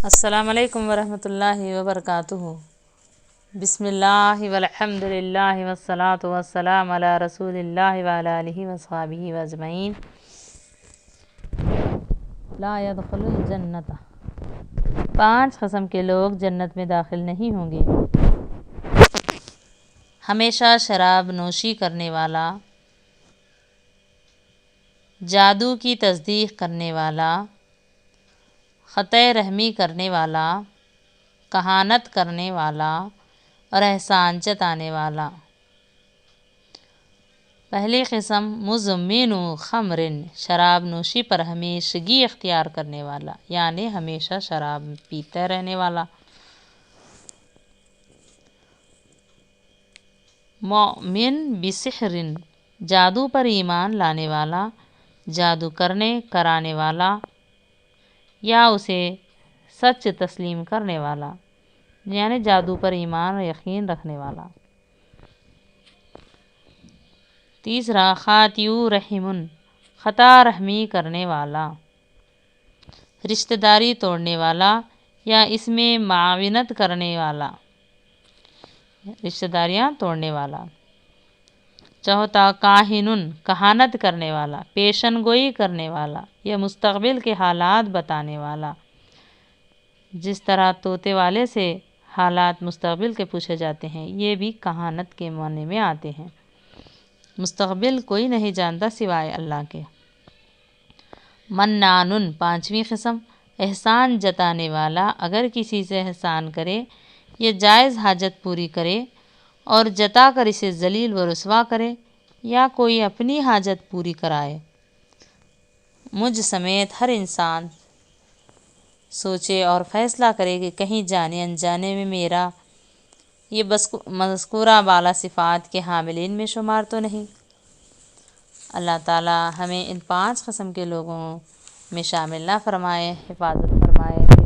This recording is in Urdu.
السلام علیکم ورحمۃ اللہ وبرکاتہ۔ بسم اللہ والحمد للہ والصلاة والسلام علی رسول اللہ وعلی آلہ وصحبہ اجمعین۔ لا يدخل الجنت، 5 قسم کے لوگ جنت میں داخل نہیں ہوں گے۔ ہمیشہ شراب نوشی کرنے والا، جادو کی تصدیق کرنے والا، قطع رحمی کرنے والا، کہانت کرنے والا اور احسان جتانے والا۔ پہلی قسم مزمن خمر، شراب نوشی پر ہمیشگی اختیار کرنے والا، یعنی ہمیشہ شراب پیتے رہنے والا۔ مؤمن بسحر، جادو پر ایمان لانے والا، جادو کرانے والا یا اسے سچ تسلیم کرنے والا، یعنی جادو پر ایمان اور یقین رکھنے والا۔ تیسرا خاطئ رحم، قطع رحمی کرنے والا، رشتہ داری توڑنے والا یا اس میں معاونت کرنے والا، رشتہ داریاں توڑنے والا۔ چوتھا کاہن، کہانت کرنے والا، پیشن گوئی کرنے والا یا مستقبل کے حالات بتانے والا۔ جس طرح طوطے والے سے حالات مستقبل کے پوچھے جاتے ہیں، یہ بھی کہانت کے معنی میں آتے ہیں۔ مستقبل کوئی نہیں جانتا سوائے اللہ کے۔ منان، 5ویں قسم، احسان جتانے والا، اگر کسی سے احسان کرے یا جائز حاجت پوری کرے اور جتا کر اسے ذلیل و رسوا کرے یا کوئی اپنی حاجت پوری کرائے۔ مجھ سمیت ہر انسان سوچے اور فیصلہ کرے کہ کہیں جانے انجانے میں میرا یہ مذکورہ بالا صفات کے حاملین میں شمار تو نہیں۔ اللہ تعالی ہمیں ان 5 قسم کے لوگوں میں شامل نہ فرمائے، حفاظت فرمائے۔